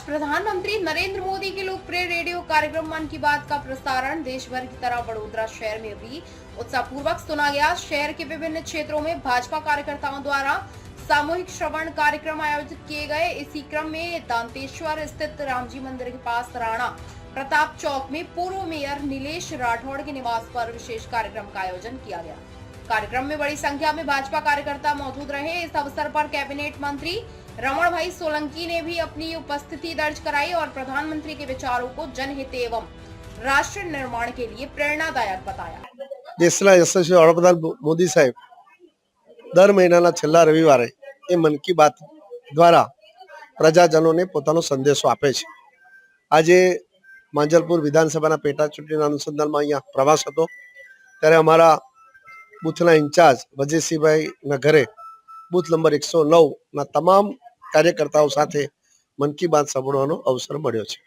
प्रधानमंत्री नरेंद्र मोदी के लोकप्रिय रेडियो कार्यक्रम मन की बात का प्रसारण देश भर की तरह वडोदरा शहर में भी उत्साहपूर्वक सुना गया। शहर के विभिन्न क्षेत्रों में भाजपा कार्यकर्ताओं द्वारा सामूहिक श्रवण कार्यक्रम आयोजित किए गए। इसी क्रम में दांतेश्वर स्थित रामजी मंदिर के पास राणा प्रताप चौक में पूर्व मेयर नीलेश राठौड़ के निवास पर विशेष कार्यक्रम का आयोजन किया गया। कार्यक्रम में बड़ी संख्या में भाजपा कार्यकर्ता मौजूद रहे। इस अवसर पर कैबिनेट मंत्री रमण भाई सोलंकी ने भी अपनी उपस्थिति दर्ज कराई और प्रधानमंत्री के विचारों को जनहित एवं राष्ट्र निर्माण के लिए प्रेरणादायक बताया। देशना यशस्वी वडाप्रधान मोदी साहेब दर महीनाना छेल्ला रविवारे ए मन की बात द्वारा प्रजाजनोने पोतानो संदेशो आपे छे। आजे માંજલપુર વિધાનસભાના પેટા ચૂંટણીના અનુસંધાનમાં અહીંયા પ્રવાસ હતો ત્યારે અમારા બૂથના ઇન્ચાર્જ વજયસિંહભાઈના ઘરે બૂથ નંબર 109 ના તમામ કાર્યકર્તાઓ સાથે મન કી બાત સાંભળવાનો અવસર મળ્યો છે।